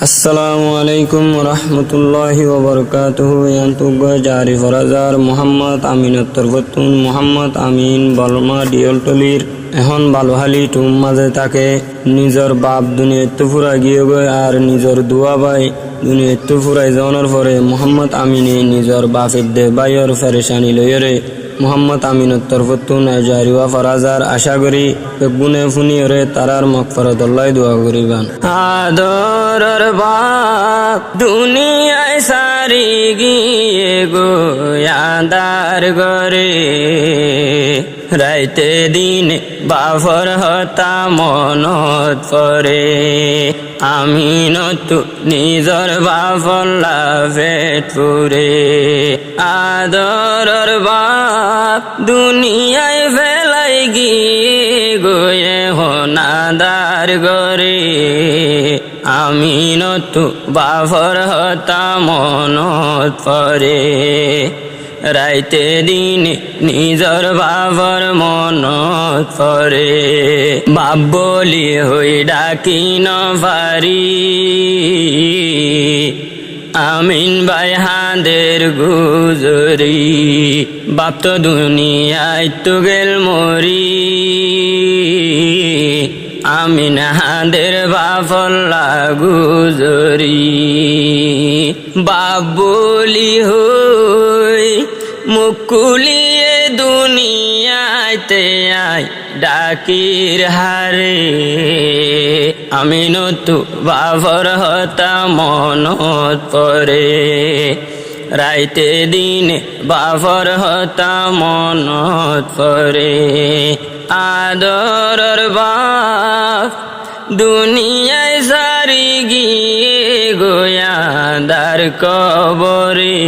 আসসালামু আলাইকুম রহমতুল্লাহি ওবরকাতুহু। ইয়ান্তুগ জারি ফরাজার মোহাম্মদ আমিনত্তর বতুন মোহাম্মদ আমিন বলমা ডিয়লটলির এখন বালুহালি টুম মাঝে তাকে নিজর বাপ দুনিয়াতে ফুরাই গিয়ে গই আর নিজর দুয়া ভাই দুনিয়াতে ফুরাই যাওয়ার পরে মোহাম্মদ আমিনে নিজর বাপের দে বাইর ফেরেশানি লইরে মোহাম্মদ আমিনত্তর বতুন জারিওয়া ফরাজার আশা করি গুনে ফুনিয়রে তারার মগফিরাতুল্লাহ দোয়া করিবান। আদরর বাপ দুনিয়ায় সারি গিয়ে গো আন্দার ঘরে রাইতে দিনে বাফর হতা মনত পরে আমিনত নিজর বাফল্লা পেট পুরে আদরর বাপ দুনিয়ায় ফেলাই গিয়ে গোয়ে হনাদার ঘরে আমিনত বাফর হতা মনত পরে রাইতে দিনে নিজর বাবার মনত পরে বাপ বলি হই ডাকি ন পারি আমিন ভাই হাঁদের গুজরি বাপ তো দুনিয়ায় তো গেল মরি আমিন হাঁদের বাফল্লা গুজরি বাপ বলি হই মুকুলিয়ে দুনিয়াতে আই ডাকির হারে আমিনত বাফর হতা মনত পরে রাইতে দিনে বাফর হতা মনত পরে আদরর বাপ দুনিয়ায় সারি গিয়ে গোয়াদার কবরে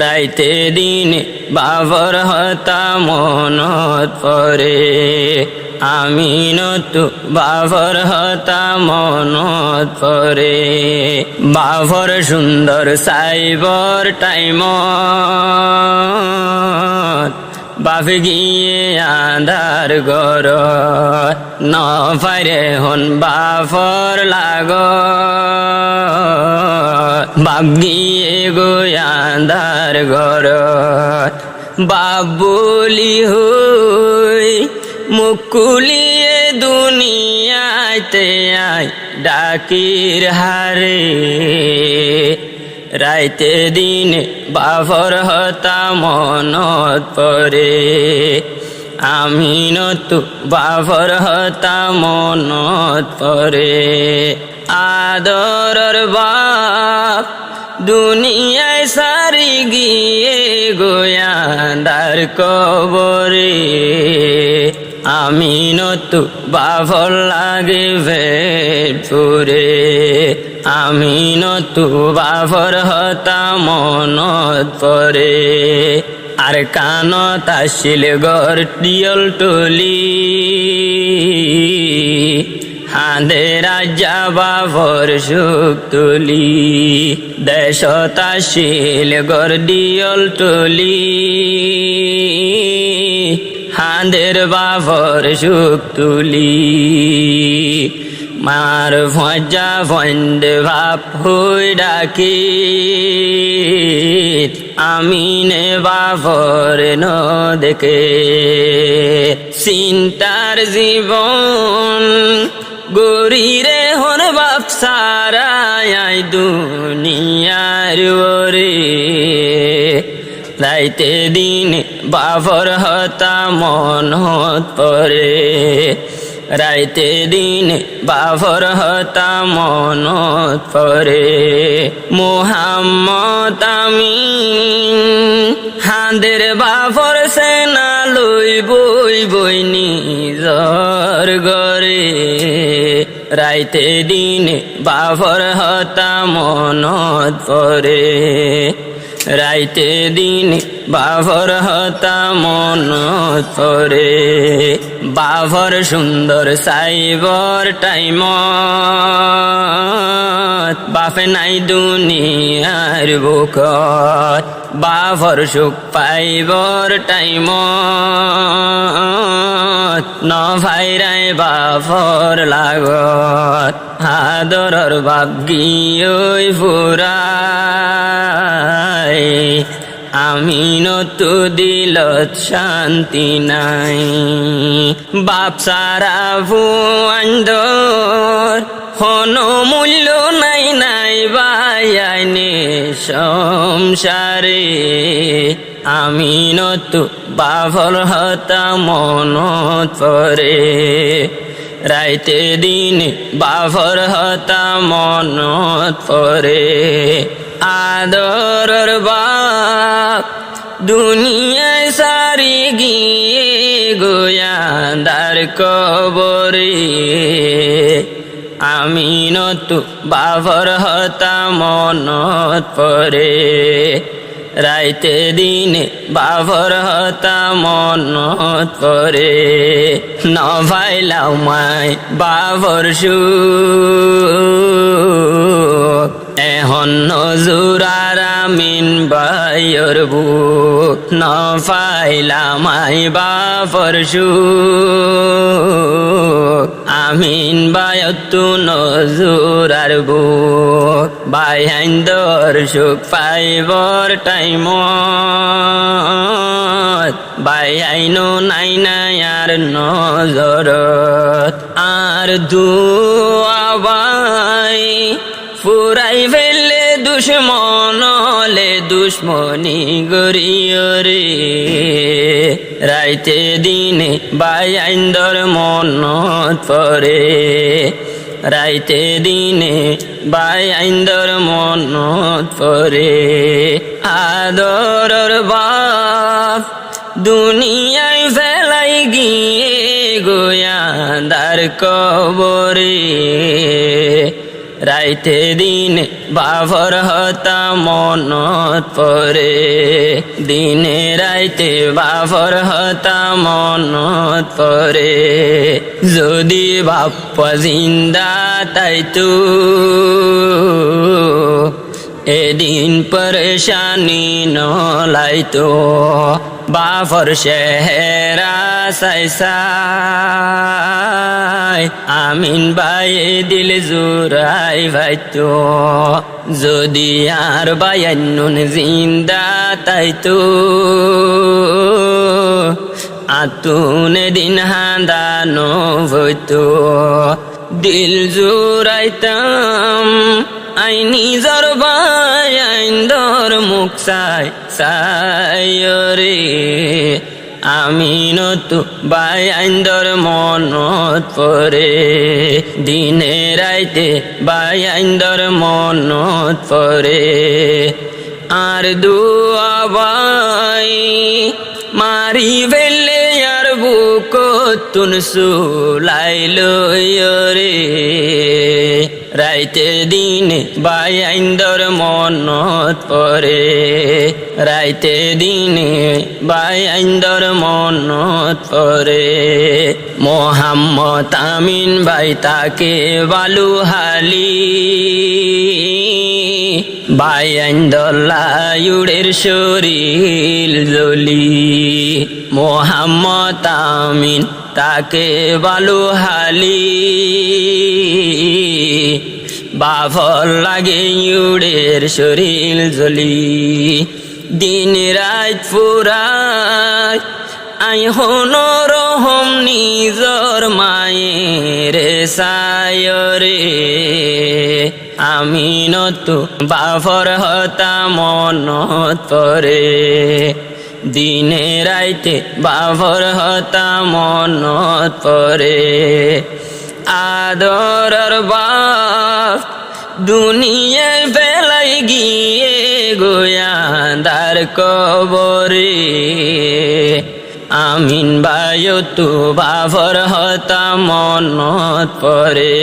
রাইতে দিনে বাফর হতা মনত পরে আমিনত বাফর হতা মনত পরে বাফর সুন্দর সাইবর টাইম বাপ গিয়ে আন্ধার ঘর ন পারে হন বাফর লাগ বাপ গিয়ে গো আন্ধার ঘর বাপ বলি হই মুকুলিয়ে দুনিয়াতে আই ডাকির হারে রাইতে দিনে বাফর হতা মনত পরে আমিনত বাফর হতা মনত পরে আদরর বাপ দুনিয়ায় সারি গিয়ে গোয়াদার কবরে আমিনত বাফর লাগে পেট পুরে আমিনত বাফর হতা মনত পরে আর কানত আসিল গর ডিয়ল টলি হাঁদে রাজা বাফর সুখ তুলি দেশত আসিল গর ডিয়ল টলি হাঁদের বাফর সুখ তুলি মার ভজা ভন্ডে ভাপ হই ডাকি আমিনে বাফর ন দেখে চিন্তার জীবন গরিরে হন বাপ সারাই দুনিয়ার ওরে রাইতে দিনে বাফর হতা মনত পরে রাইতে দিনে বাফর হতা মনত পরে মোহাম্মদ আমিন হাঁদের বাফর সেনা লই বই বই নিজর ঘরে রাইতে দিনে বাফর হতা মনত পরে রাইতে দিনে বাফর হতা মনত পরে বাফর সুন্দর সাইবর টাইম বাপে নাই দুনিয়ার বুকত বাফর সুখ পাইবর টাইম নভাইরাই বাফর লাগত আদরর বাপ গিয়ই ফুরাই আমিনতো দিলত শান্তি নাই বাপ সারা ভুয়ান্দর হন মূল্য নাই নাই বাইনে সংসারে আমিনতো বাফর হতা মনত পরে রাইতে দিনে বাফর হতা মনত পরে আদরর বাপ দুনিয়ায় সারি গিয়ে গোয়ান্দার কবরে আমিনতো বাফর হতা মনত পরে রাইতে দিনে বাফর হতা মনত পরে নভাইলাও মাই বাফর সুখ এখন নজুরার আমিন বাইর বুক নফাইলাম আই বাফর সুখ আমিন বায়তু নজুরার বুক বাইন্দর সুখ পাইবর টাইম বাইনো নাই নাই আর নজরত আর দুয়াবাই ফুরাই ফেললে দুশ্মন হলে দুশ্মনী গরিয়রে রাইতে দিনে বাইন্দর মনত পরে রাইতে দিনে বাইন্দর মনত পরে আদরর বাপ দুনিয়ায় ফেলাই গিয়ে গোয়ান্দার কবরে রাইতে দিনে বাফর হতা মনত পরে দিনে রাইতে বাফর হতা মনত পরে যদি বাপ জিন্দা তাইতো এদিন পরেশানি নলাইতো বাফর শেহরা সাইসাই আমিন বাই দিল জুরাই ভাইতো যদি আর বায়ান্নুন জিন্দা তাইতো আতুন দিন হাঁদানো হইতো দিল জুরাইতাম আই নিজর বাইন্দর মুখ সাই সায়রে আমিনতো বাইন্দর মনত পরে দিনে রাইতে বাইন্দর মনত পরে আর দুয়াবাই মারি ফেললে আর বুক তুন সুলাইলো রে রাইতে দিনে বাইন্দর মনত পরে রাইতে দিনে বাইন্দর মনত পরে মোহাম্মদ আমিন ভাই তাকে বালুহালি বাইন্দর শরীর জলি মোহাম্মদ আমিন তাকে বালুহালি বাফর লাগে ইউড়ের শরীর জলি দিন রাত ফুরাই আই হনরহম নিজর মায়ের সায়রে আমিনতো বাফর হতা মনত পরে দিনে রাইতে বাফর হতা মনত পরে আদরর বাপ দুনিয়ায় ফেলাই গিয়ে গোয়ান্দার কবরে আমিন বায়তু বাফর হতা মনত পরে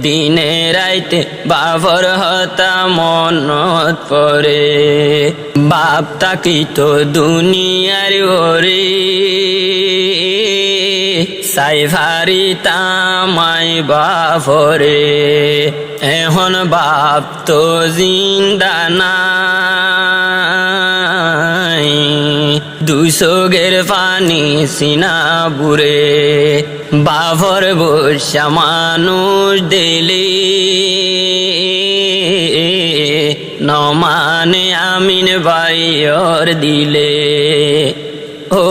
দিনে রাইতে বাফর হতা মনত পরে বাপ তাকিতো দুনিয়ার ওরে সাইভারি তামাই বাফরে এখন বাপ তো জিন্দা না দুই চোখের পানি সিনা বুড়ে বাফর বসা মানুষ দিলে নমানে আমিন বাইয়র দিলে ও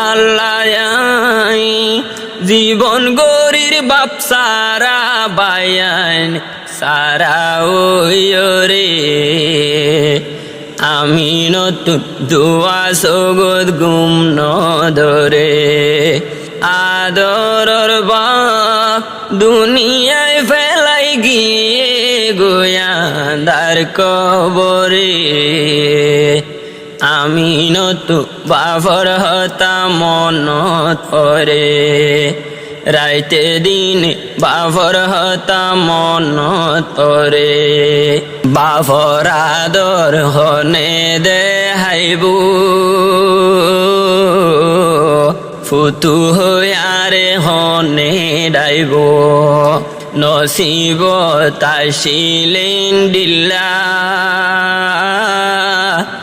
আল্লাহ জীবন গরির বাপ সারা বায়ান সারা ওরে আমি নতুন দোয়া সগদ গুম নদরে আদরর বাপ দুনিয়ায় ফেলাই গিয়ে গোয়ান্দার কবরে আমি নতু বাফর হতা মনত পরে রাইতে দিন বাফর হতা মনত পরে বাফর আদর হনে দেহাইবু ফুতু হয়ারে হনে ডাইব নসিব তাশিলেন দিল্লা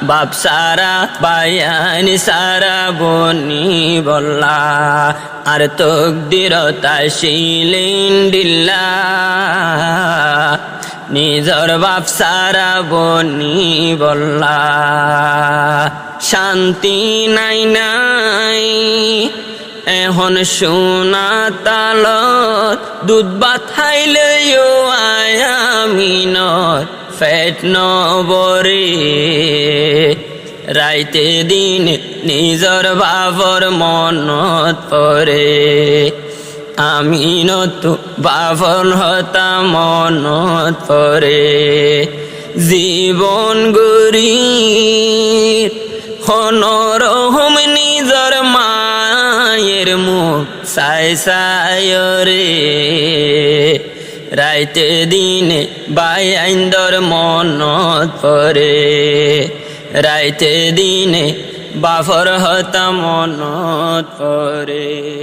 বাপ সারা বায়ান সারা বনি বল্লা আর তকদির তাশিলেন দিল্লা নিজর বাপ সারা বনি বল্লা শান্তি নাই নাই এখন সোনা তালত দুধ বাথাইলেও আয়ামিনত ফেট নবরে রাইতে দিন নিজর বাবর মনত পরে আমি নতু বাবর হতা মনত পরে জীবন গরিব হনরহম নিজর মায়ের মুখ সাই সায়রে রাইতে দিনে বাইন্দর মনত পরে রাইতে দিনে বাফর হতা মনত পরে।